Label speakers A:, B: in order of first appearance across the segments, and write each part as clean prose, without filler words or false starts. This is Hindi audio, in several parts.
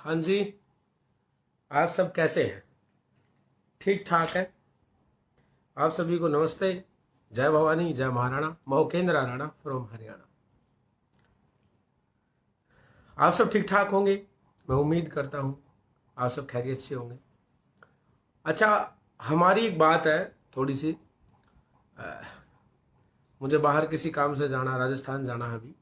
A: हाँ जी। आप सब कैसे हैं? ठीक ठाक है। आप सभी को नमस्ते। जय भवानी, जय महाराणा, महोकेंद्र राणा फ्रॉम हरियाणा। आप सब ठीक ठाक होंगे, मैं उम्मीद करता हूं आप सब खैरियत से होंगे। अच्छा, हमारी एक बात है थोड़ी सी। मुझे बाहर किसी काम से जाना, राजस्थान जाना है अभी,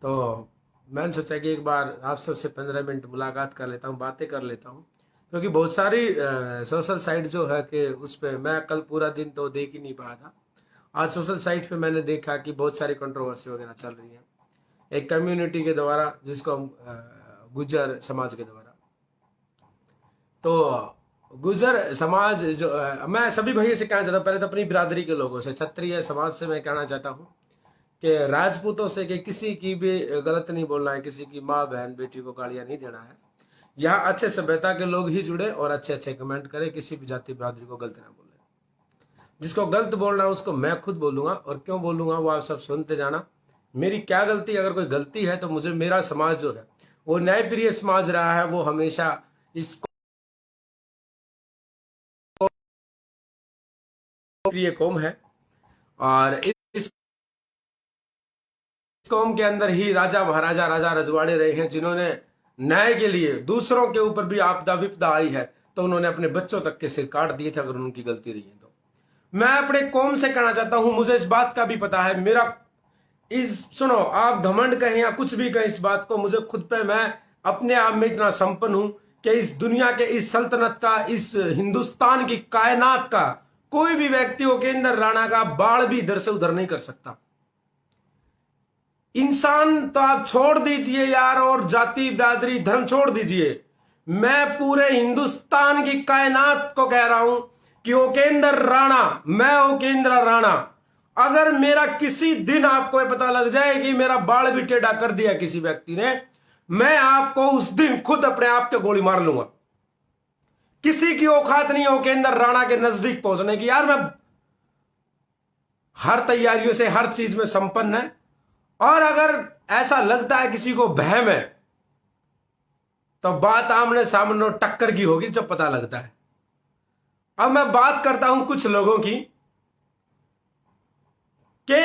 A: तो मैंने सोचा कि एक बार आप सबसे 15 मिनट मुलाकात कर लेता हूँ, बातें कर लेता हूँ, क्योंकि बहुत सारी सोशल साइट जो है कि उस पर मैं कल पूरा दिन तो देख ही नहीं पाया था। आज सोशल साइट पे मैंने देखा कि बहुत सारी कंट्रोवर्सी वगैरह चल रही है एक कम्युनिटी के द्वारा, जिसको हम गुज्जर समाज के द्वारा। तो गुज्जर समाज जो मैं सभी भाइयों से कहना चाहता हूँ, पहले तो अपनी बिरादरी के लोगों से, क्षत्रिय समाज से मैं कहना चाहता हूँ कि राजपूतों से कि किसी की भी गलत नहीं बोलना है, किसी की माँ बहन बेटी को गालियां नहीं देना है। यहाँ अच्छे सभ्यता के लोग ही जुड़े और अच्छे अच्छे कमेंट करें, किसी भी जाति बिरादरी को गलत ना बोले। जिसको गलत बोलना है उसको मैं खुद बोलूंगा, और क्यों बोलूंगा वो आप सब सुनते जाना। मेरी क्या गलती, अगर कोई गलती है तो मुझे, मेरा समाज जो है वो न्यायप्रिय समाज रहा है, वो हमेशा इस प्रिय कौम है, और इस कौम के अंदर ही राजा महाराजा, राजा रजवाड़े रहे हैं, जिन्होंने न्याय के लिए दूसरों के ऊपर भी आपदा विपदा आई है तो उन्होंने अपने बच्चों तक के सिर काट दिए थे, अगर उनकी गलती रही है तो। मैं अपने कौम से कहना चाहता हूं, मुझे इस बात का भी पता है, मेरा सुनो, आप घमंड कहें या कुछ भी कहें इस बात को, मुझे खुद पे, मैं अपने आप में इतना संपन्न हूं कि इस दुनिया के, इस सल्तनत का, इस हिंदुस्तान की कायनात का कोई भी व्यक्ति उपेंद्र राणा का बाल भी इधर से उधर नहीं कर सकता। इंसान तो आप छोड़ दीजिए यार, और जाति बिरादरी धर्म छोड़ दीजिए, मैं पूरे हिंदुस्तान की कायनात को कह रहा हूं कि उपेंद्र राणा, मैं उपेंद्र राणा, अगर मेरा किसी दिन आपको पता लग जाए कि मेरा बाल भी टेढ़ा कर दिया किसी व्यक्ति ने, मैं आपको उस दिन खुद अपने आप के गोली मार लूंगा। किसी की औकात नहीं है उपेंद्र राणा के नजदीक पहुंचने की। यार मैं हर तैयारियों से, हर चीज में संपन्न है, और अगर ऐसा लगता है किसी को वहम है तो बात आमने सामने टक्कर की होगी जब पता लगता है। अब मैं बात करता हूं कुछ लोगों की, कि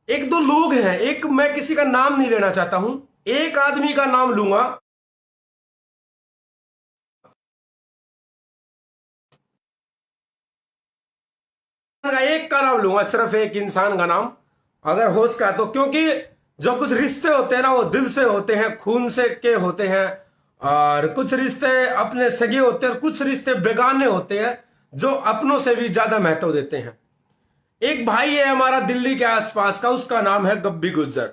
A: एक दो लोग हैं, एक, मैं किसी का नाम नहीं लेना चाहता हूं, एक आदमी का नाम लूंगा, एक का नाम लूंगा, सिर्फ एक इंसान का नाम, अगर होश का तो, क्योंकि जो कुछ रिश्ते होते हैं ना वो दिल से होते हैं, खून से के होते हैं, और कुछ रिश्ते अपने सगे होते हैं और कुछ रिश्ते बेगाने होते हैं जो अपनों से भी ज्यादा महत्व देते हैं। एक भाई है हमारा दिल्ली के आसपास का, उसका नाम है गब्बी गुज्जर।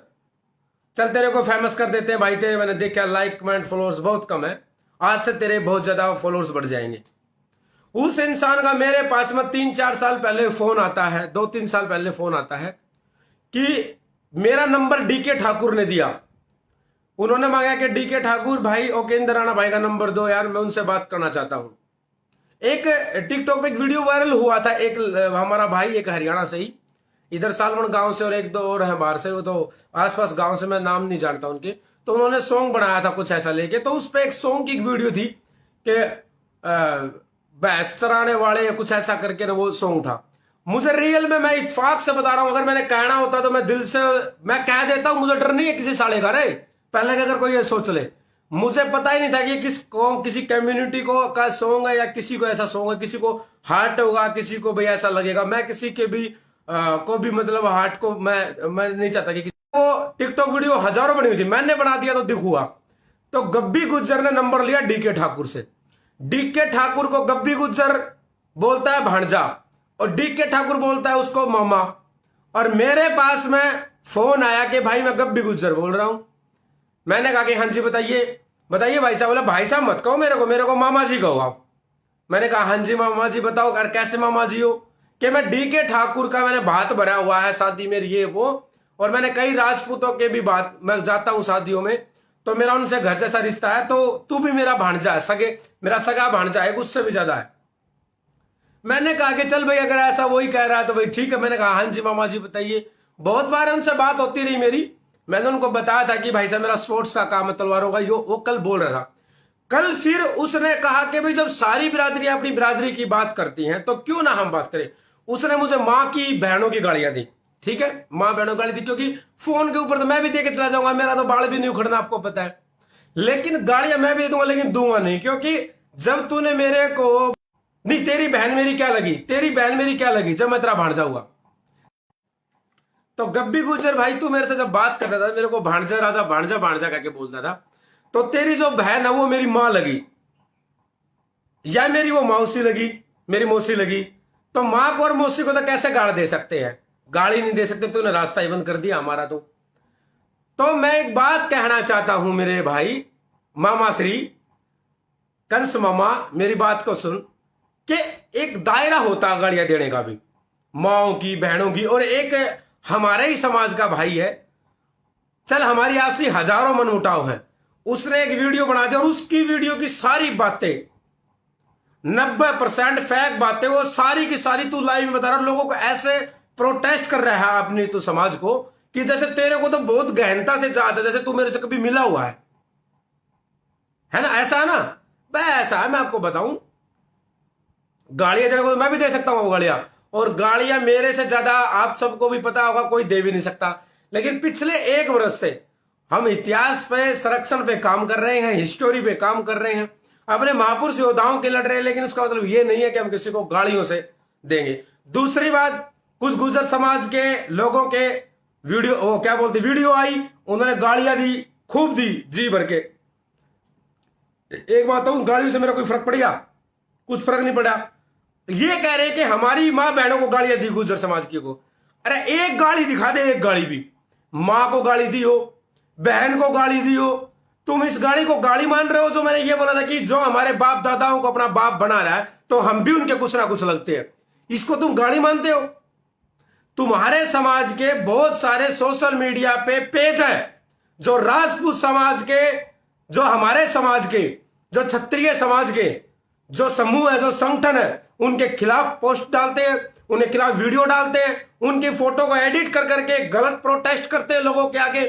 A: चल तेरे को फेमस कर देते हैं भाई, तेरे मैंने देखा लाइक कमेंट फॉलोअर्स बहुत कम है, आज से तेरे बहुत ज्यादा फॉलोअर्स बढ़ जाएंगे। उस इंसान का मेरे पास में 3-4 साल पहले फोन आता है, 2-3 साल पहले फोन आता है कि मेरा नंबर डीके ठाकुर ने दिया। उन्होंने मांगा कि डीके ठाकुर भाई, उपेंद्र राणा भाई का नंबर दो यार, मैं उनसे बात करना चाहता हूं। एक टिकटॉक पे एक वीडियो वायरल हुआ था, एक हमारा भाई, एक हरियाणा से ही, इधर सालमन गांव से, और एक दो और है बाहर से, वो तो आसपास गांव से, मैं नाम नहीं जानता उनके, तो उन्होंने सॉन्ग बनाया था कुछ ऐसा लेके, तो उस पर एक सॉन्ग की एक वीडियो थी कि भैंस चराने वाले या कुछ ऐसा करके ना वो सॉन्ग था। मुझे रियल में, मैं इत्तेफाक से बता रहा हूं, अगर मैंने कहना होता तो मैं दिल से मैं कह देता हूं, मुझे डर नहीं है किसी साले का। रे पहले का अगर कोई ये सोच ले, मुझे पता ही नहीं था कि किसी कम्युनिटी को का सॉन्ग है, या किसी को ऐसा सॉन्ग है, किसी को हार्ट होगा, किसी को भी ऐसा लगेगा। मैं किसी के भी को भी मतलब हार्ट को मैं नहीं चाहता कि वो टिकटॉक वीडियो हजारों बनी हुई थी, मैंने बना दिया तो दिख हुआ। तो गब्बी गुज्जर ने नंबर लिया डीके ठाकुर से। डीके ठाकुर को गब्बी गुज्जर बोलता है भांजा, और डीके ठाकुर बोलता है उसको मामा, और मेरे पास में फोन आया कि भाई मैं गब्बी गुज्जर बोल रहा हूं। मैंने कहा कि हाँ जी बताइए बताइए भाई साहब। बोला भाई साहब मत कहो मेरे को मामा जी कहो आप। मैंने कहा हाँ जी मामा जी बताओ, अगर कैसे मामा जी हो, कि मैं डीके ठाकुर का मैंने भात भरा हुआ है, शादी मेरी ये वो, और मैंने कई राजपूतों के भी बात, मैं जाता हूं शादियों में, तो मेरा उनसे घर जैसा रिश्ता है, तो तू भी मेरा भांजा है, सगे मेरा सगा भांजा है, उससे भी ज्यादा है। मैंने कहा कि चल भाई अगर ऐसा वही कह रहा है तो भाई ठीक है। मैंने कहा हाँ जी मामा जी बताइए। बहुत बार उनसे बात होती रही मेरी, मैंने उनको बताया था कि भाई साहब मेरा स्पोर्ट्स का काम है, तलवारों का, वो कल बोल रहा था। कल फिर उसने कहा कि भाई जब सारी बिरादरियां अपनी बिरादरी की बात करती हैं तो क्यों ना हम बात करें। उसने मुझे माँ की बहनों की गालियां दी, ठीक है, माँ बहनों की गाली दी, क्योंकि फोन के ऊपर तो मैं भी दे के चला जाऊंगा, मेरा तो बाल भी नहीं उखड़ना, आपको पता है। लेकिन गालियां मैं भी दे दूंगा, लेकिन दूंगा नहीं, क्योंकि जब तूने मेरे को, नहीं तेरी बहन मेरी क्या लगी, तेरी बहन मेरी क्या लगी जब मैं तेरा भांजा हुआ। तो गब्बी गुजर भाई, तू मेरे से जब बात करता था, मेरे को भांजा राजा भांजा भांजा करके बोलता था, तो तेरी जो बहन है वो मेरी मां लगी या मेरी वो मौसी लगी, मेरी मौसी लगी। तो मां को और मौसी को तो कैसे गाड़ दे सकते हैं, गाड़ी नहीं दे सकते, तूने रास्ता ही बंद कर दिया हमारा। तो मैं एक बात कहना चाहता हूं मेरे भाई मामा श्री कंस मामा, मेरी बात को सुन, कि एक दायरा होता है गाड़ियां देने का भी, माओ की, बहनों की, और एक हमारे ही समाज का भाई है, चल हमारी आपसी हजारों मनमुटाव है, उसने एक वीडियो बना दी और उसकी वीडियो की सारी बातें 90% फेक बातें, वो सारी की सारी तू लाइव में बता रहा, लोगों को ऐसे प्रोटेस्ट कर रहा है अपनी तो समाज को कि जैसे तेरे को तो बहुत गहनता से जांच है, जैसे तू मेरे से कभी मिला हुआ है ना, ऐसा है ना। भाई ऐसा है, मैं आपको बताऊं, गाड़ियां देने को तो मैं भी दे सकता हूं गाड़ियां, और गाड़ियां मेरे से ज्यादा आप सबको भी पता होगा कोई दे भी नहीं सकता। लेकिन पिछले 1 वर्ष से हम इतिहास पे, संरक्षण पे काम कर रहे हैं, हिस्टोरी पे काम कर रहे हैं, अपने महापुरुष योद्धाओं के लड़ रहे हैं, लेकिन उसका मतलब ये नहीं है कि हम किसी को गाड़ियों से देंगे। दूसरी बात, कुछ गुर्जर समाज के लोगों के वीडियो, वो क्या बोलते, वीडियो आई, उन्होंने गालियां दी, खूब दी, जी भर के। एक बात कहूं, गाड़ियों से मेरा कोई फर्क पड़ेगा? कुछ फर्क नहीं पड़ा। ये कह रहे हैं कि हमारी मां बहनों को गालियां दी गुर्जर समाज की को। अरे एक गाली दिखा दे, एक गाली भी, मां को गाली दी हो, बहन को गाली दी हो, तुम इस गाली को गाली मान रहे हो। जो मैंने ये बोला था कि जो हमारे बाप दादाओं को अपना बाप बना रहा है, तो हम भी उनके कुछ ना कुछ लगते हैं, इसको तुम गाली मानते हो। तुम्हारे समाज के बहुत सारे सोशल मीडिया पे पेज है जो राजपूत समाज के, जो हमारे समाज के, जो क्षत्रिय समाज के जो समूह है, जो संगठन है, उनके खिलाफ पोस्ट डालते हैं, उनके खिलाफ वीडियो डालते हैं, उनकी फोटो को एडिट कर करके गलत प्रोटेस्ट करते हैं लोगों के आगे।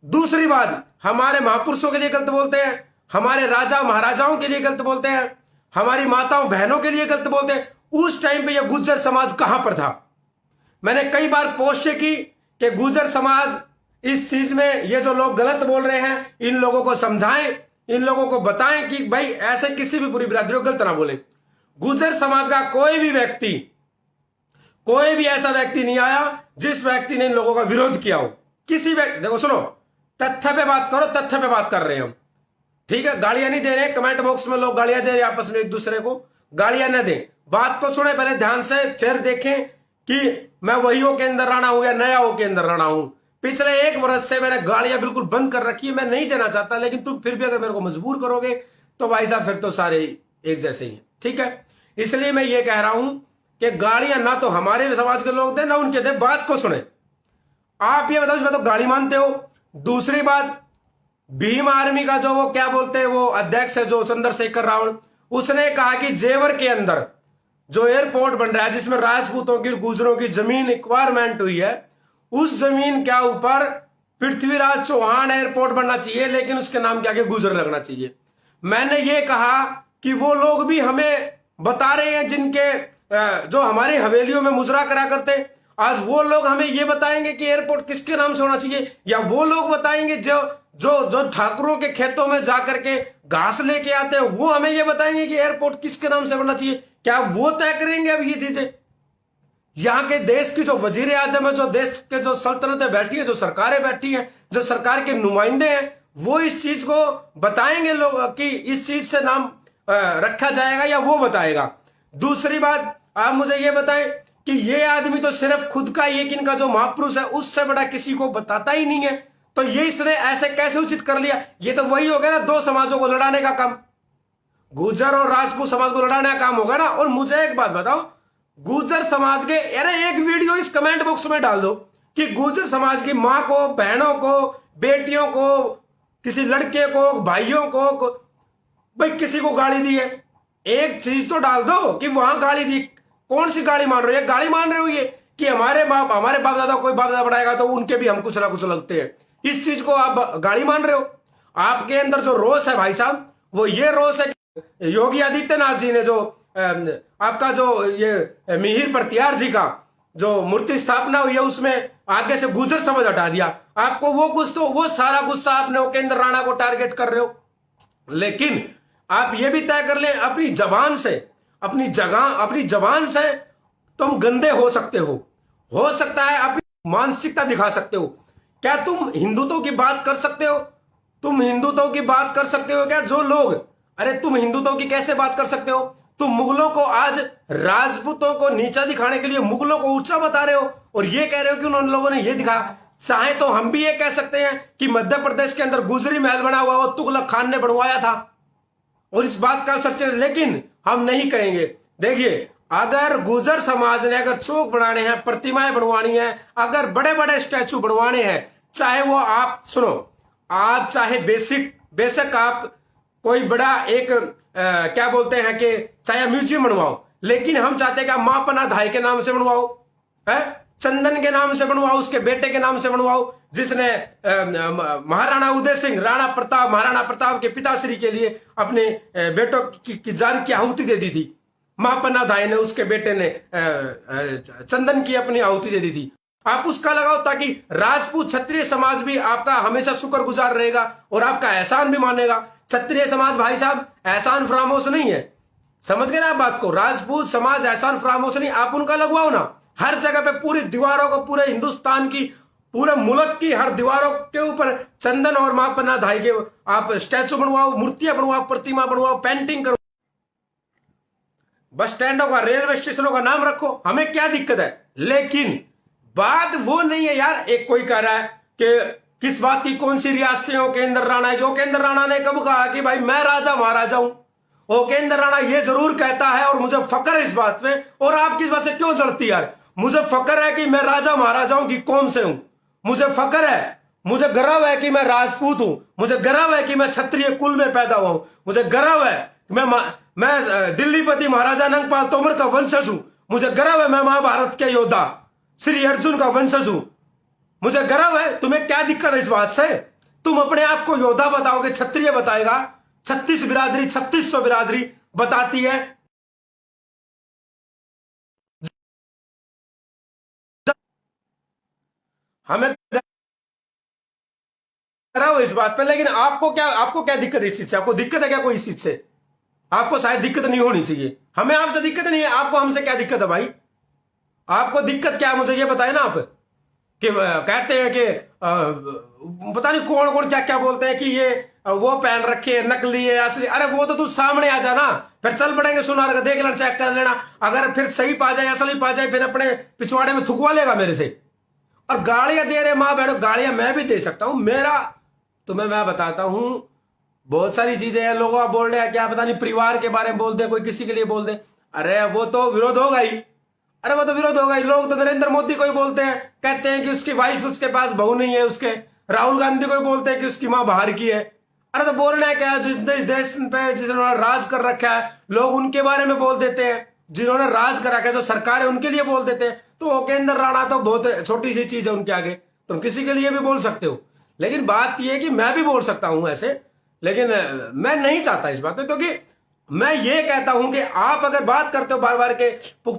A: दूसरी बात, हमारे महापुरुषों के लिए गलत बोलते हैं, हमारे राजा महाराजाओं के लिए गलत बोलते हैं, हमारी माताओं बहनों के लिए गलत बोलते हैं। उस टाइम पे यह गुर्जर समाज कहां पर था? मैंने कई बार पोस्ट की कि गुर्जर समाज इस चीज में, ये जो लोग गलत बोल रहे हैं, इन लोगों को समझाएं, इन लोगों को बताएं कि भाई ऐसे किसी भी पूरी बिरादरी को गलत ना बोले। गुर्जर समाज का कोई भी व्यक्ति, कोई भी ऐसा व्यक्ति नहीं आया जिस व्यक्ति ने इन लोगों का विरोध किया हो। किसी व्यक्ति, देखो सुनो, तथ्य पे बात करो, तथ्य पे बात कर रहे हैं हम, ठीक है? गालियां नहीं दे रहे। कमेंट बॉक्स में लोग गालियां दे रहे आपस में एक दूसरे को, गालियां न दें। बात को सुने पहले ध्यान से, फिर देखें कि मैं वही हो के अंदर रहना हूं या नया हो के अंदर रहना हूं। पिछले 1 वर्ष से मैंने गालियां बिल्कुल बंद कर रखी है, मैं नहीं देना चाहता, लेकिन तुम फिर भी अगर मेरे को मजबूर करोगे तो भाई साहब फिर तो सारे एक जैसे ही हैं, ठीक है? इसलिए मैं ये कह रहा हूं कि गालियां ना तो हमारे समाज के लोग दे, ना उनके दे। बात को सुने। आप ये बताओ, इसमें तो गाली मानते हो। दूसरी बात, भीम आर्मी का जो वो क्या बोलते हैं, वो अध्यक्ष है जो चंद्रशेखर रावण, उसने कहा कि जेवर के अंदर जो एयरपोर्ट बन रहा है, जिसमें राजपूतों की, गुजरों की जमीन एक्वायरमेंट हुई है, उस जमीन के ऊपर पृथ्वीराज चौहान एयरपोर्ट बनना चाहिए, लेकिन उसके नाम के आगे गुजर लगना चाहिए। मैंने ये कहा कि वो लोग भी हमें बता रहे हैं जिनके जो हमारी हवेलियों में मुजरा करा करते, आज वो लोग हमें ये बताएंगे कि एयरपोर्ट किसके नाम से होना चाहिए, या वो लोग बताएंगे जो जो जो ठाकुरों के खेतों में जाकर के घास लेके आते हैं, वो हमें ये बताएंगे कि एयरपोर्ट किसके नाम से बनना चाहिए। क्या वो तय करेंगे अब ये चीजें? यहां के देश की जो वजीर आजम है, जो देश के जो सल्तनतें बैठी है, जो सरकारें बैठी हैं, जो सरकार के नुमाइंदे हैं, वो इस चीज को बताएंगे लोग कि इस चीज से नाम रखा जाएगा, या वो बताएगा? दूसरी बात, आप मुझे ये बताएं कि ये आदमी तो सिर्फ खुद का, एक इनका जो महापुरुष है, उससे बड़ा किसी को बताता ही नहीं है, तो ये इसने ऐसे कैसे उचित कर लिया? ये तो वही हो गया ना, 2 समाजों को लड़ाने का काम, गुर्जर और राजपूत समाज को लड़ाने का काम होगा ना। और मुझे एक बात बताओ, गुर्जर समाज के, अरे एक वीडियो इस कमेंट बॉक्स में डाल दो कि गुर्जर समाज की मां को, बहनों को, बेटियों को, किसी लड़के को, भाइयों को भाई किसी को गाली दी है। एक चीज तो डाल दो कि वहां गाली दी। कौन सी गाली मान रहे हो? ये गाली मान रहे हो ये कि हमारे बाप दादा, कोई बाप दादा बढ़ाएगा तो उनके भी हम कुछ ना कुछ लगते हैं। इस चीज को आप गाली मान रहे हो। आपके अंदर जो रोष है भाई साहब, वो ये रोष है कि योगी आदित्यनाथ जी ने जो आपका जो ये मिहिर प्रत्यार जी का जो मूर्ति स्थापना हुई है उसमें आगे से गुजर समझ हटा दिया। आपको वो कुछ तो वो सारा गुस्सा आपने उपेंद्र राणा को टारगेट कर रहे हो। लेकिन आप ये भी तय कर ले अपनी जबान से, अपनी जबान से तुम गंदे हो सकते हो सकता है अपनी मानसिकता दिखा सकते हो। क्या तुम हिंदुत्व की बात कर सकते हो? तुम हिंदुत्व की बात कर सकते हो क्या? जो लोग, अरे तुम हिंदुत्व की कैसे बात कर सकते हो? तुम मुगलों को आज राजपूतों को नीचा दिखाने के लिए मुगलों को ऊंचा बता रहे हो और ये कह रहे हो कि उन लोगों ने ये दिखा। चाहे तो हम भी ये कह सकते हैं कि मध्य प्रदेश के अंदर गुजरी महल बना हुआ वो तुगलक खान ने बनवाया था और इस बात का सच, लेकिन हम नहीं कहेंगे। देखिए, अगर गुजर समाज ने अगर चौक बनाने हैं, प्रतिमाएं बनवानी है, अगर बड़े बड़े स्टैचू बनवाने हैं, चाहे वो आप सुनो, आप चाहे बेसिक आप कोई बड़ा एक क्या बोलते हैं कि चाहे म्यूजियम बनवाओ, लेकिन हम चाहते हैं कि मां पन्ना धाई के नाम से बनवाओ, है चंदन के नाम से बनवाओ, उसके बेटे के नाम से बनवाओ, जिसने महाराणा उदय सिंह, महाराणा प्रताप के पिताश्री के लिए अपने बेटों की जान की आहुति दे दी थी। मां पन्ना धाई ने, उसके बेटे ने चंदन की अपनी आहुति दे दी थी। आप उसका लगाओ ताकि राजपूत क्षत्रिय समाज भी आपका हमेशा शुक्रगुजार रहेगा और आपका एहसान भी मानेगा। क्षत्रिय समाज भाई साहब एहसान फरामोश नहीं है, समझ गए ना आप बात को? राजपूत समाज एहसान फरामोश नहीं, आप उनका लगवाओ ना। हर जगह पे पूरी दीवारों को, पूरे हिंदुस्तान की, पूरे मुल्क की हर दीवारों के ऊपर चंदन और मां पन्ना धाई के आप स्टैचू बनवाओ, मूर्तियां बनवाओ, प्रतिमा बनवाओ, पेंटिंग करो, बस स्टैंडों का, रेलवे स्टेशनों का नाम रखो, हमें क्या दिक्कत है। लेकिन बात वो नहीं है यार। एक कोई कह रहा है कि किस बात की, कौन सी रियासतें उपेंद्र राणा है? उपेंद्र राणा ने कब कहा कि भाई मैं राजा महाराजा हूं? उपेंद्र राणा ये जरूर कहता है और मुझे फक्र है इस बात में। और आप किस बात से क्यों जड़ती यार? मुझे फक्र है कि मैं राजा महाराजाओं की कौम से हूं, मुझे फक्र है, मुझे गर्व है कि मैं राजपूत हूं, मुझे गर्व है कि मैं क्षत्रिय कुल में पैदा हुआ हूं, मुझे गर्व है मैं दिल्लीपति महाराजा नंगपाल तोमर का वंशज हूं, मुझे गर्व है मैं महाभारत के योद्धा श्री अर्जुन का वंशज हूं, मुझे गर्व है। तुम्हें क्या दिक्कत है इस बात से? तुम अपने आप को योद्धा बताओगे, क्षत्रिय बताएगा, 3600 बिरादरी बताती है। हमें गर्व इस बात पे, लेकिन आपको क्या दिक्कत है इस चीज से? आपको दिक्कत है क्या कोई इस चीज से? आपको शायद दिक्कत नहीं होनी चाहिए। हमें आपसे दिक्कत नहीं है, आपको हमसे क्या दिक्कत है भाई? आपको दिक्कत क्या है मुझे ये बताए ना आप। कि कहते हैं कि पता नहीं कौन कौन क्या क्या बोलते हैं कि ये वो पहन रखे है, नकली है, असली। अरे वो तो तू सामने आ जाना, फिर चल पड़ेंगे सुनार का, देख लेना, चेक कर लेना। अगर फिर सही पा जाए, असली पा जाए, फिर अपने पिछवाड़े में थुकवा लेगा मेरे से। और गालियां दे रहे माँ बहनों, गालियां मैं भी दे सकता हूं। मेरा तुम्हें मैं बताता हूं, बहुत सारी चीजें हैं। लोग बोल रहे हैं क्या पता नहीं, परिवार के बारे में बोल दे, कोई किसी के लिए बोल दे, अरे वो तो विरोध होगा ही। अरे वो तो विरोध होगा ही। लोग तो नरेंद्र मोदी को ही बोलते हैं, कहते हैं कि उसकी वाइफ, उसके पास बहू नहीं है उसके। राहुल गांधी को ही बोलते हैं कि उसकी मां बाहर की है। अरे तो बोलना है क्या? इस देश पे जिन्होंने राज कर रखा है, लोग उनके बारे में बोल देते हैं। जिन्होंने राज कर रखा है, जो सरकार है, उनके लिए बोल देते हैं। तो उपेंद्र राणा तो बहुत छोटी सी चीज है उनके आगे, तुम किसी के लिए भी बोल सकते हो। लेकिन बात यह है कि मैं भी बोल सकता हूं ऐसे, लेकिन मैं नहीं चाहता इस बात में, क्योंकि मैं ये कहता हूं कि आप अगर बात करते हो बार बार के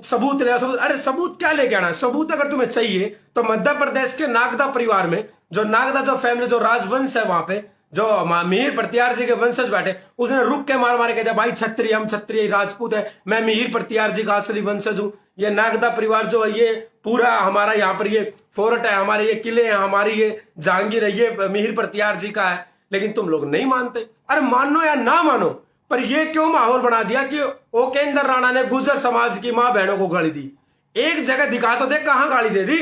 A: सबूत ले, सबूत, अरे सबूत क्या लेके आना है? सबूत अगर तुम्हें चाहिए तो मध्य प्रदेश के नागदा परिवार में, जो नागदा जो फैमिली, जो राजवंश है, वहां पे जो मिहिर प्रत्यार जी के वंशज बैठे, उसने रुक के मार मार के दिया, भाई क्षत्रिय, हम क्षत्रिय राजपूत है, मैं मिहिर प्रत्यार जी का असली वंशज हूं। ये नागदा परिवार जो है, ये पूरा हमारा यहाँ पर ये फोर्ट है, हमारे ये किले हैं, हमारी ये जहांगीर है, ये मिहिर प्रत्यार जी का है। लेकिन तुम लोग नहीं मानते। अरे मानो या ना मानो, पर ये क्यों माहौल बना दिया कि उपेंद्र राणा ने गुर्जर समाज की मां बहनों को गाली दी? एक जगह दिखा तो दे, कहां गाली दे दी,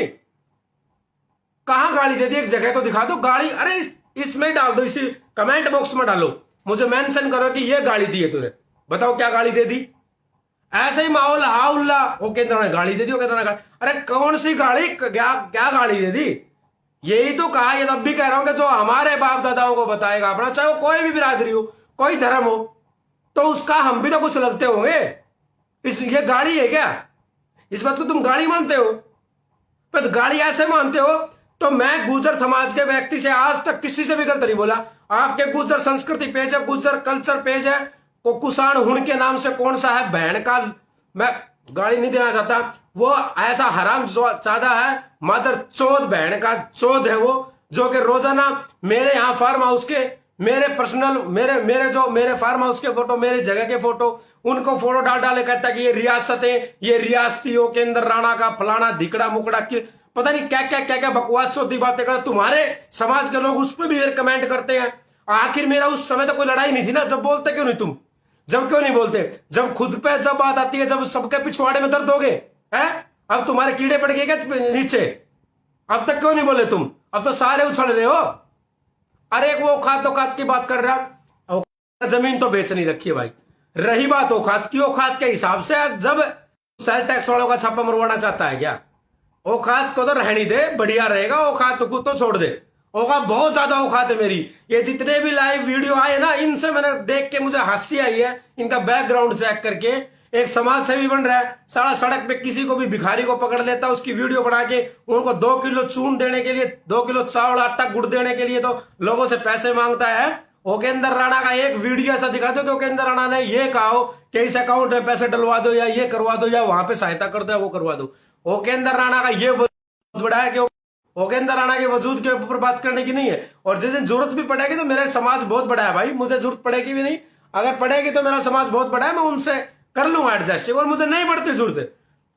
A: कहां गाली दे दी? एक जगह तो दिखा दो गाली। अरे इसमें डाल दो, इसी कमेंट बॉक्स में डालो, मुझे मेंशन करो कि ये गाली दी है तुझे, बताओ क्या गाली दे दी। ऐसे ही माहौल हाउल्ला, उपेंद्र राणा गाली दे दी, उपेंद्र राणा। अरे कौन सी गाली, क्या गाली दे दी? यही तो कहा, ये तब भी कह रहा हूं कि जो हमारे बाप दादाओं को बताएगा अपना, चाहे वो कोई भी बिरादरी हो, कोई धर्म हो, तो उसका हम भी तो कुछ लगते होंगे। ये गाली है क्या? इस बात को तुम गाली मानते हो? पर गाली ऐसे मानते हो। तो मैं गुर्जर समाज के व्यक्ति से आज तक किसी से भी गलत नहीं बोला। आपके गुर्जर संस्कृति पेज है, गुर्जर कल्चर पेज है, को कुषाण हुण के नाम से कौन सा है, बहन का, मैं गाली नहीं देना चाहता, वो ऐसा हराम चादा है, मदर चौथ बहन का चौथ है वो, जो कि रोजाना मेरे यहाँ फार्म हाउस के, मेरे पर्सनल, मेरे फार्म हाउस के फोटो, मेरे जगह के फोटो, उनको फोटो डाल डाले कहता है कि ये रियासतें, ये रियासतियों के अंदर राणा का फलाना धिकड़ा मुकड़ा की पता नहीं क्या क्या बकवास चौथी बातें कर। तुम्हारे समाज के लोग उस पर भी कमेंट करते हैं। आखिर मेरा उस समय तो कोई लड़ाई नहीं थी ना, जब बोलते क्यों नहीं तुम, जब क्यों नहीं बोलते, जब खुद पे जब बात आती है, जब सबके पिछवाड़े में दर्द हो गए हैं, अब तुम्हारे कीड़े पड़ गए क्या नीचे, अब तक क्यों नहीं बोले तुम, अब तो सारे उछल रहे हो। अरे एक वो औकात की बात कर रहा, जमीन तो बेच नहीं रखी है भाई। रही बात औकात की, औकात के हिसाब से जब सेल टैक्स वालों का छापा मरवाना चाहता है क्या, औकात को तो रहनी दे, बढ़िया रहेगा, औकात को तो छोड़ दे। औकात बहुत ज्यादा औकात है मेरी। ये जितने भी लाइव वीडियो आए ना, इनसे मैंने देख के मुझे हंसी आई है, इनका बैकग्राउंड चेक करके। एक समाज सेवी बन रहा है, सारा सड़क पे किसी को भी भिखारी को पकड़ लेता है, उसकी वीडियो बना के उनको 2 किलो चून देने के लिए, 2 किलो चावल आटा गुड़ देने के लिए तो लोगों से पैसे मांगता है। ओकेंद्र राणा का एक वीडियो ऐसा दिखा दो कि ओकेंद्र राणा ने ये कहा हो कि इस अकाउंट में पैसे डलवा दो, या ये करवा दो, या वहां पे सहायता कर दो, या वो करवा दो। ओकेंद्र राणा का ये बहुत बड़ा है कि ओकेंद्र राणा के वजूद के ऊपर बात करने की नहीं है। और जिस दिन जरूरत भी पड़ेगी तो मेरा समाज बहुत बड़ा है भाई, मुझे जरूरत पड़ेगी भी नहीं, अगर पड़ेगी तो मेरा समाज बहुत बड़ा है, मैं उनसे कर लूंगा एडजस्ट। और मुझे नहीं पड़ती जरूरत,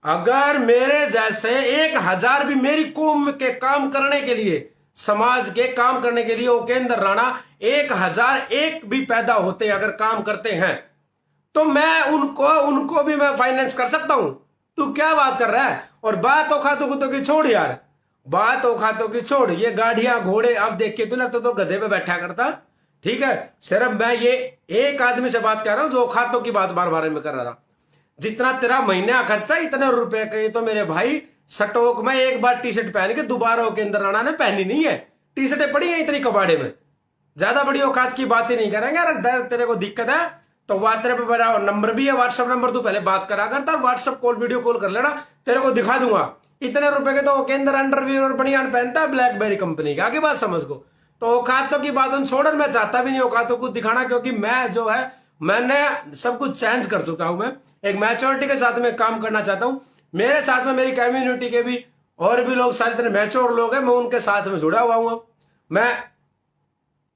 A: अगर मेरे जैसे 1000 भी मेरी कौम के काम करने के लिए, समाज के काम करने के लिए ओकेंद्र राणा 1001 भी पैदा होते अगर काम करते हैं, तो मैं उनको भी मैं फाइनेंस कर सकता हूं। तू क्या बात कर रहा है। और बात औकातों को तो की छोड़ यार, बात औकातों की छोड़, ये गाड़ियां घोड़े अब देख के तू ना तो गधे पे बैठा करता, ठीक है। सिर्फ मैं ये एक आदमी से बात कर रहा हूं जो औकातों की बात बार बार में कर रहा था। जितना तेरा महीने का खर्चा इतने रुपए का, तो मेरे भाई स्टॉक में एक बार टी शर्ट पहन के दोबारा ओकेंद्र राणा ने पहनी नहीं है। टी शर्टें पड़ी है इतनी कबाड़े में, ज्यादा बड़ी औकात की बातें नहीं करेंगे। अगर तेरे को दिक्कत है तो तेरे पे मेरा नंबर भी है, व्हाट्सएप नंबर, तू पहले बात करा करता, व्हाट्सएप कॉल वीडियो कॉल कर लेना, तेरे को दिखा दूंगा। इतने रुपए के तो ओकेंद्र अंडरवियर और बनियान पहनता है ब्लैकबेरी कंपनी का, आगे बात समझ को। तो औकातों की बात छोड़कर मैं चाहता भी नहीं औकातों को दिखाना, क्योंकि मैं जो है मैंने सब कुछ चेंज कर चुका हूं। मैं एक मैच्योरिटी के साथ में काम करना चाहता हूं। मेरे साथ में मेरी कम्युनिटी के भी और भी लोग सारे मैच्योर लोग हैं, मैं उनके साथ में जुड़ा हुआ हूं। मैं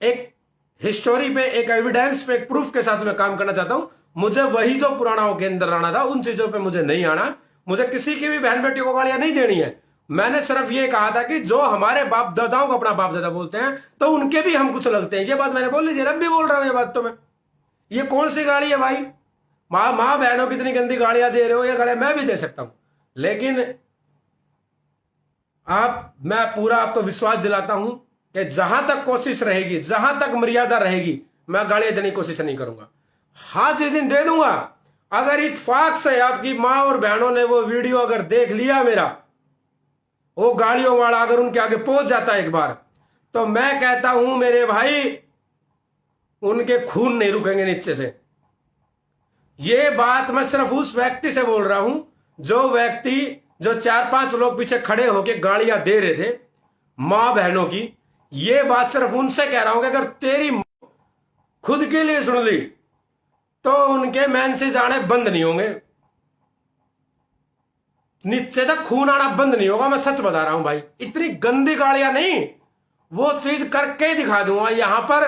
A: एक हिस्टोरी पे, एक एविडेंस पे, एक प्रूफ के साथ में काम करना चाहता हूं। मुझे वही जो पुराना ओकेंद्र राणा था उन चीजों पे मुझे नहीं आना। मुझे किसी की भी बहन बेटी को गालियां नहीं देनी है। मैंने सिर्फ ये कहा था कि जो हमारे बाप दादाओं को अपना बाप दादा बोलते हैं तो उनके भी हम कुछ लगते हैं। ये बात मैंने बोल लीजिए, अब भी बोल रहा हूं ये बात। तो मैं, ये कौन सी गाड़ी है भाई, माँ बहनों की इतनी गंदी गालियां दे रहे हो, ये गालियां मैं भी दे सकता हूं, लेकिन मैं पूरा आपको विश्वास दिलाता हूं कि जहां तक कोशिश रहेगी, जहां तक मर्यादा रहेगी, मैं गालियां देने की कोशिश नहीं करूंगा। हाँ, जिस दिन दे दूंगा, अगर इत्तेफाक से आपकी माँ और बहनों ने वो वीडियो अगर देख लिया मेरा, वो गाड़ियों वाला अगर उनके आगे पहुंच जाता है एक बार, तो मैं कहता हूं मेरे भाई, उनके खून नहीं रुकेंगे नीचे से। ये बात मैं सिर्फ उस व्यक्ति से बोल रहा हूं जो 4-5 लोग पीछे खड़े होके गालियां दे रहे थे मां बहनों की। ये बात सिर्फ उनसे कह रहा हूं कि अगर तेरी खुद के लिए सुन ली तो उनके मैसेज आने बंद नहीं होंगे, नीचे तक खून आना बंद नहीं होगा। मैं सच बता रहा हूं भाई, इतनी गंदी गालियां नहीं, वो चीज करके ही दिखा दूंगा। यहां पर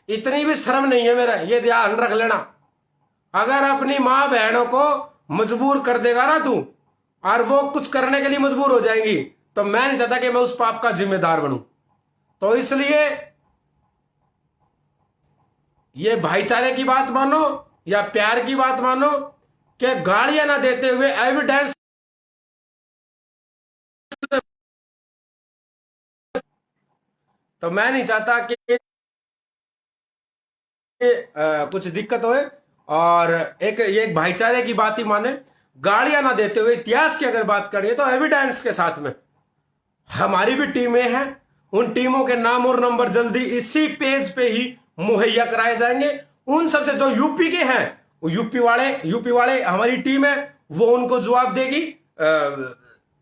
A: इतनी भी शर्म नहीं है मेरा, ये ध्यान रख लेना। अगर अपनी मां बहनों को मजबूर कर देगा ना तू, और वो कुछ करने के लिए मजबूर हो जाएंगी, तो मैं नहीं चाहता कि मैं उस पाप का जिम्मेदार बनूं। तो इसलिए ये भाईचारे की बात मानो या प्यार की बात मानो, कि गालियां ना देते हुए एविडेंस, तो मैं नहीं चाहता कि कुछ दिक्कत होए। और एक भाईचारे की बात ही माने, गालियां ना देते हुए इतिहास की अगर बात करिए तो एविडेंस के साथ में हमारी भी टीमें हैं। उन टीमों के नाम और नंबर जल्दी इसी पेज पे ही मुहैया कराए जाएंगे। उन सबसे जो यूपी के हैं, यूपी वाले हमारी टीम है, वो उनको जवाब देगी।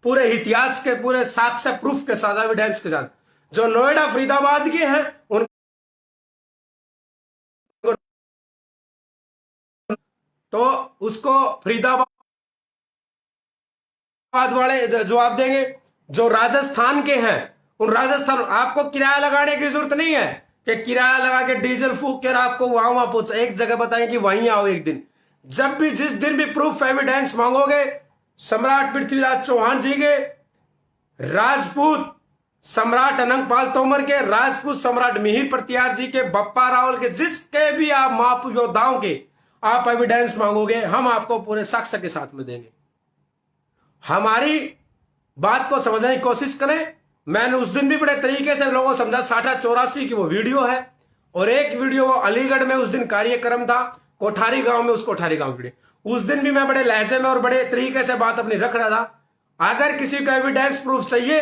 A: पूरे इतिहास के पूरे साक्ष्य प्रूफ के साथ, एविडेंस के साथ। जो नोएडा फरीदाबाद के हैं उन तो उसको फरीदाबाद वाले जवाब देंगे। जो राजस्थान के हैं उन राजस्थान, आपको किराया लगाने की जरूरत नहीं है कि किराया लगा के डीजल फूक कर आपको वहां पहुंच, एक जगह बताएं कि वहीं आओ एक दिन। जब भी जिस दिन भी प्रूफ एविडेंस मांगोगे, सम्राट पृथ्वीराज चौहान जी के, राजपूत सम्राट अनंगपाल तोमर के, राजपूत सम्राट मिहिर प्रत्यार जी के, बप्पा रावल के, जिसके भी आप महाप योद्धाओं के आप एविडेंस मांगोगे, हम आपको पूरे साक्ष्य के साथ में देंगे। हमारी बात को समझने की कोशिश करें। मैंने उस दिन भी बड़े तरीके से लोगों को समझा। 84 की वो वीडियो है और एक वीडियो वो अलीगढ़ में उस दिन कार्यक्रम था कोठारी गांव में, उस कोठारी गांव वीडियो, उस दिन भी मैं बड़े लहजे में और बड़े तरीके से बात अपनी रख रहा था। अगर किसी को एविडेंस प्रूफ चाहिए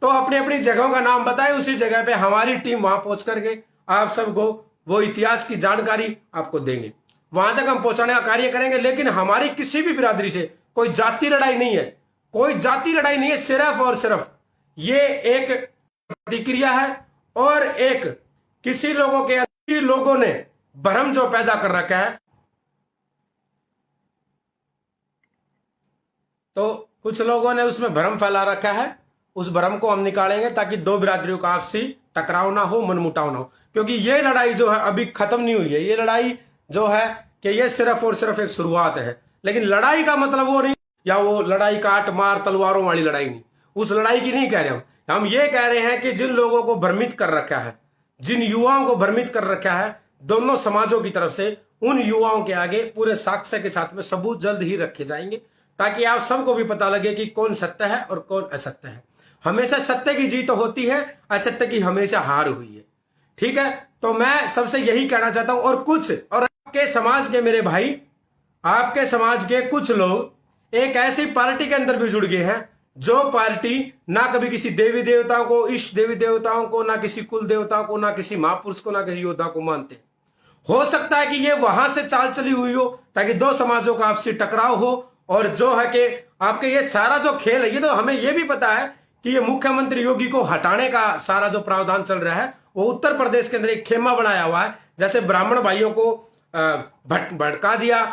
A: तो अपनी अपनी जगहों का नाम बताए, उसी जगह पे हमारी टीम वहां पहुंच करके आप सबको वो इतिहास की जानकारी आपको देंगे। वहां तक हम पहुंचाने का कार्य करेंगे। लेकिन हमारी किसी भी बिरादरी से कोई जाति लड़ाई नहीं है, कोई जाति लड़ाई नहीं है। सिर्फ और सिर्फ ये एक प्रतिक्रिया है और एक किसी लोगों ने भ्रम जो पैदा कर रखा है। तो कुछ लोगों ने उसमें भ्रम फैला रखा है, उस भ्रम को हम निकालेंगे ताकि दो बिरादरियों का आपसी टकराव ना हो, मनमुटाव ना हो। क्योंकि ये लड़ाई जो है अभी खत्म नहीं हुई है। ये लड़ाई जो है कि ये सिर्फ और सिर्फ एक शुरुआत है। लेकिन लड़ाई का मतलब वो नहीं, या वो लड़ाई काट मार तलवारों वाली लड़ाई नहीं, उस लड़ाई की नहीं कह रहे हम ये कह रहे हैं कि जिन लोगों को भ्रमित कर रखा है, जिन युवाओं को भ्रमित कर रखा है दोनों समाजों की तरफ से, उन युवाओं के आगे पूरे साक्ष्य के साथ में सबूत जल्द ही रखे जाएंगे ताकि आप सबको भी पता लगे कि कौन सत्य है और कौन असत्य है। हमेशा सत्य की जीत होती है, असत्य की हमेशा हार हुई है। ठीक है, तो मैं सबसे यही कहना चाहता हूं। और आपके समाज के मेरे भाई, आपके समाज के कुछ लोग एक ऐसी पार्टी के अंदर भी जुड़ गए हैं जो पार्टी ना कभी किसी देवी देवताओं को, इष्ट देवी देवताओं को, ना किसी कुल देवताओं को, ना किसी महापुरुष को, ना किसी योद्धा को मानते। हो सकता है कि ये वहां से चाल चली हुई हो ताकि दो समाजों का आपसी टकराव हो। और जो है कि आपके ये सारा जो खेल है, ये तो हमें ये भी पता है कि ये मुख्यमंत्री योगी को हटाने का सारा जो प्रावधान चल रहा है वो उत्तर प्रदेश के अंदर एक खेमा बनाया हुआ है। जैसे ब्राह्मण भाइयों को भड़का दिया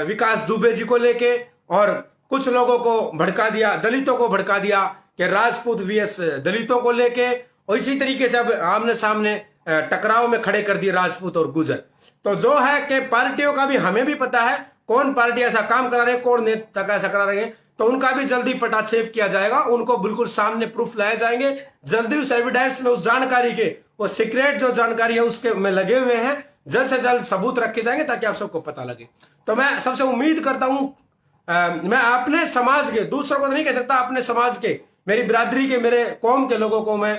A: विकास दुबे जी को लेके, और कुछ लोगों को भड़का दिया, दलितों को भड़का दिया कि राजपूत वीएस दलितों को लेके, और इसी तरीके से अब आमने सामने टकराव में खड़े कर दिए राजपूत और गुजर। तो जो है कि पार्टियों का भी हमें भी पता है कौन पार्टी ऐसा काम करा रहे, कौन नेता ऐसा करा रहे हैं, तो उनका भी जल्दी पटाक्षेप किया जाएगा। उनको बिल्कुल सामने प्रूफ लाए जाएंगे जल्दी। उस एविडेंस में, उस जानकारी के, वो सीक्रेट जो जानकारी है उसके में लगे हुए हैं, जल्द से जल्द सबूत रखे जाएंगे ताकि आप सबको पता लगे। तो मैं सबसे उम्मीद करता हूं, मैं अपने समाज के, दूसरों को तो नहीं कह सकता, अपने समाज के, मेरी बिरादरी के, मेरे कौम के लोगों को मैं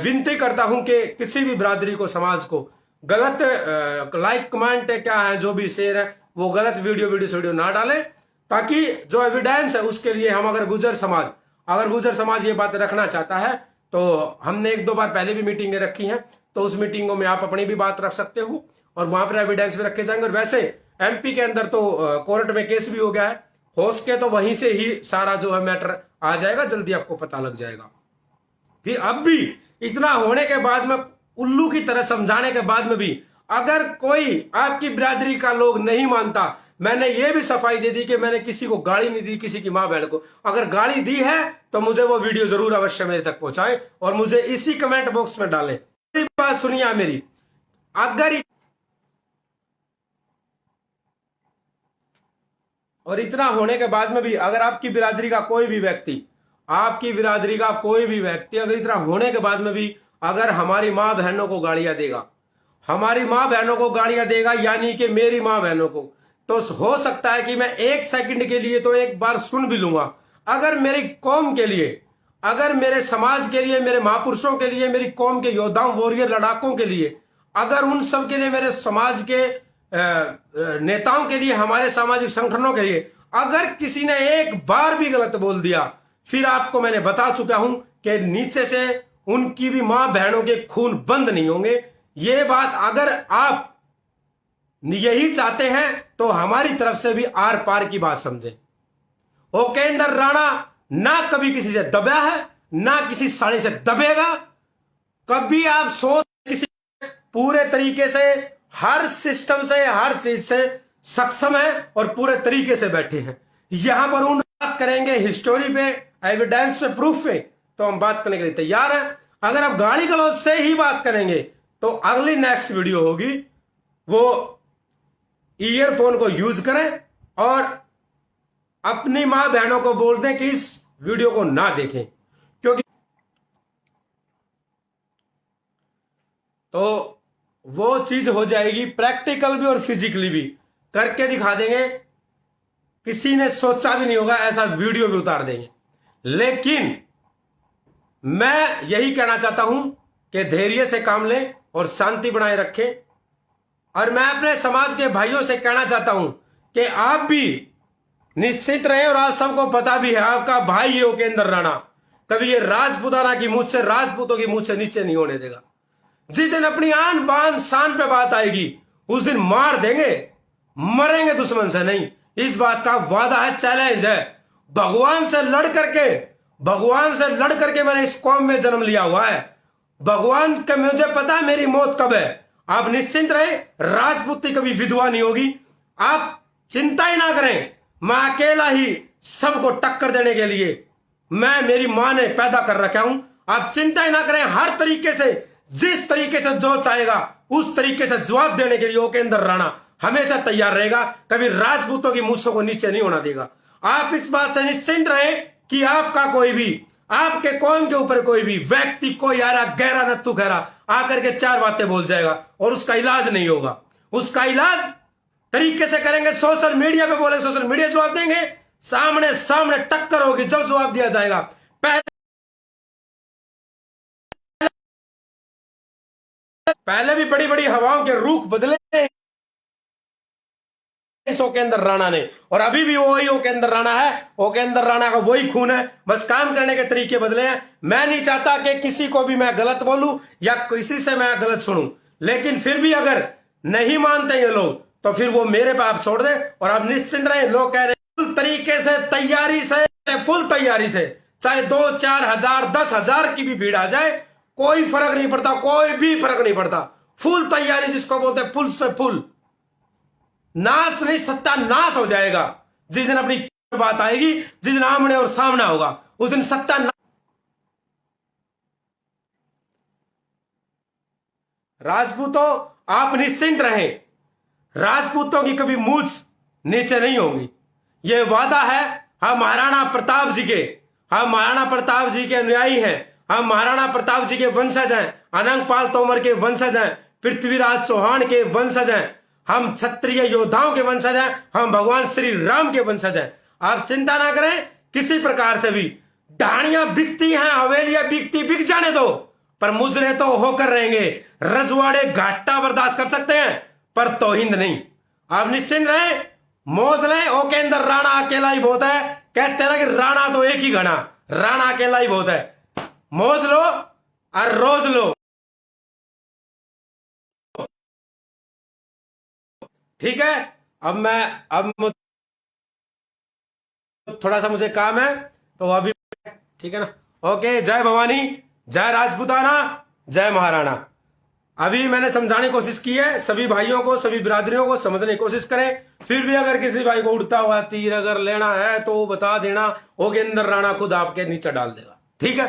A: विनती करता हूं कि किसी भी बिरादरी को, समाज को गलत लाइक कमेंट क्या है, जो भी शेयर है, वो गलत वीडियो ना डालें, ताकि जो एविडेंस है उसके लिए हम, अगर गुजर समाज ये बात रखना चाहता है तो हमने 1-2 बार पहले भी मीटिंगें रखी हैं, तो उस मीटिंगों में आप अपनी भी बात रख सकते हो और वहां पर एविडेंस भी रखे जाएंगे। और वैसे एमपी के अंदर तो कोर्ट में केस भी हो गया है, हो सके तो वहीं से ही सारा जो है मैटर आ जाएगा, जल्दी आपको पता लग जाएगा। फिर अब भी इतना होने के बाद में, उल्लू की तरह समझाने के बाद में भी अगर कोई आपकी बिरादरी का लोग नहीं मानता, मैंने ये भी सफाई दे दी कि मैंने किसी को गाली नहीं दी, किसी की मां बहन को। अगर गाली दी है तो मुझे वो वीडियो जरूर अवश्य मेरे तक पहुंचाए और मुझे इसी कमेंट बॉक्स में डालें। बात सुनिए मेरी, अगर और इतना होने के बाद में भी अगर आपकी बिरादरी का कोई भी व्यक्ति, अगर इतना होने के बाद में भी अगर हमारी मां बहनों को गालियां देगा, यानी कि मेरी मां बहनों को, तो हो सकता है कि मैं 1 सेकंड के लिए तो एक बार सुन भी लूंगा। अगर मेरी कौम के लिए, अगर मेरे समाज के लिए, मेरे महापुरुषों के लिए, मेरी कौम के योद्धाओं, वॉरियर लड़ाकों के लिए, अगर उन सब के लिए, मेरे समाज के नेताओं के लिए, हमारे सामाजिक संगठनों के लिए अगर किसी ने एक बार भी गलत बोल दिया, फिर आपको मैंने बता चुका हूं कि नीचे से उनकी भी मां बहनों के खून बंद नहीं होंगे। ये बात अगर आप यही चाहते हैं तो हमारी तरफ से भी आर पार की बात समझें। उपेंद्र राणा ना कभी किसी से दबा है, ना किसी साड़ी से दबेगा। कभी आप सोच किसी पूरे तरीके से हर सिस्टम से हर चीज से सक्षम है और पूरे तरीके से बैठे हैं। यहां पर उन बात करेंगे हिस्टोरी पे, एविडेंस पे, प्रूफ पे, तो हम बात करने के लिए तैयार हैं। अगर आप गाली गलौज से ही बात करेंगे तो अगली नेक्स्ट वीडियो होगी, वो ईयरफोन को यूज करें और अपनी मां बहनों को बोल दें कि इस वीडियो को ना देखें, क्योंकि तो वो चीज हो जाएगी प्रैक्टिकल भी और फिजिकली भी करके दिखा देंगे। किसी ने सोचा भी नहीं होगा, ऐसा वीडियो भी उतार देंगे। लेकिन मैं यही कहना चाहता हूं कि धैर्य से काम लें और शांति बनाए रखें। और मैं अपने समाज के भाइयों से कहना चाहता हूं कि आप भी निश्चित रहें। और आप सबको पता भी है, आपका भाई है उपेंद्र राणा कभी ये राजपूताना की मुझ से, राजपूतों की मुझ से नीचे नहीं होने देगा। जिस दिन अपनी आन बान शान पे बात आएगी उस दिन मार देंगे, मरेंगे दुश्मन से नहीं। इस बात का वादा है, चैलेंज है। भगवान से लड़ करके मैंने इस कौम में जन्म लिया हुआ है। भगवान का मुझे पता है मेरी मौत कब है। आप निश्चिंत रहे, राजपूती कभी विधवा नहीं होगी। आप चिंता ही ना करें, मैं अकेला ही सबको टक्कर देने के लिए मेरी मां ने पैदा कर रखा हूं। आप चिंता ही ना करें, हर तरीके से जिस तरीके से जो चाहेगा उस तरीके से जवाब देने के लिए उपेंद्र राणा हमेशा तैयार रहेगा। कभी राजपूतों की मूछों को नीचे नहीं होना देगा। आप इस बात से निश्चिंत रहें कि आपका कोई भी, आपके कौम के ऊपर कोई भी व्यक्ति, कोई यारा गहरा नत्थु खैरा आकर के चार बातें बोल जाएगा और उसका इलाज नहीं होगा। उसका इलाज तरीके से करेंगे, सोशल मीडिया पे बोलेंगे, सोशल मीडिया जवाब देंगे, सामने सामने टक्कर होगी जब जवाब दिया जाएगा। पहले भी बड़ी बड़ी हवाओं के रुख बदले इस उपेंद्र राणा ने, और अभी भी वही उपेंद्र राणा है। उपेंद्र राणा का वही खून है, बस काम करने के तरीके बदले हैं। मैं नहीं चाहता कि किसी को भी मैं गलत बोलूं या किसी से मैं गलत सुनूं, लेकिन फिर भी अगर नहीं मानते ये लोग तो फिर वो मेरे पे आप छोड़ दे। और आप निश्चिंत रहे, लोग कह रहे हैं फुल तरीके से फुल तैयारी से चाहे 2, 4 हजार 10 हजार की भी भीड़ आ जाए, कोई फर्क नहीं पड़ता, कोई भी फर्क नहीं पड़ता। फुल तैयारी जिसको बोलते हैं, फुल से फुल नाश नहीं, सत्यानाश हो जाएगा। जिस दिन अपनी बात आएगी, जिस दिन आमने और सामना होगा, उस दिन सत्यानाश। राजपूतों आप निश्चिंत रहें, राजपूतों की कभी मूछ नीचे नहीं होगी। यह वादा है। हम महाराणा प्रताप जी के अनुयायी हैं। हम महाराणा प्रताप जी के वंशज हैं, अनंगपाल तोमर के वंशज हैं, पृथ्वीराज चौहान के वंशज हैं, हम क्षत्रिय योद्धाओं के वंशज हैं, हम भगवान श्री राम के वंशज हैं। आप चिंता ना करें किसी प्रकार से भी। ढाणियां बिकती हैं, हवेलियां बिकती, बिक जाने दो, पर मुजरे तो होकर रहेंगे। रजवाड़े घाटा बर्दाश्त कर सकते हैं पर तौहिंद नहीं। आप निश्चिंत रहें, मौज लें। उपेंद्र राणा अकेला ही बहुत है। कहते हैं ना कि राणा तो एक ही घना, राणा अकेला ही बहुत है। मौज लो और रोज लो, ठीक है। अब थोड़ा सा मुझे काम है तो अभी, ठीक है ना। ओके, जय भवानी, जय राजपूताना, जय महाराणा। अभी मैंने समझाने की कोशिश की है, सभी भाइयों को, सभी बिरादरियों को समझने की कोशिश करें। फिर भी अगर किसी भाई को उड़ता हुआ तीर अगर लेना है तो बता देना, उपेंद्र राणा खुद आपके नीचे डाल देगा, ठीक है।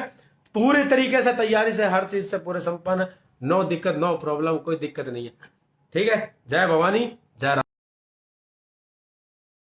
A: पूरी तरीके से तैयारी से, हर चीज से पूरे संपन्न, नो दिक्कत, नो प्रॉब्लम, कोई दिक्कत नहीं है, ठीक है। जय भवानी, जय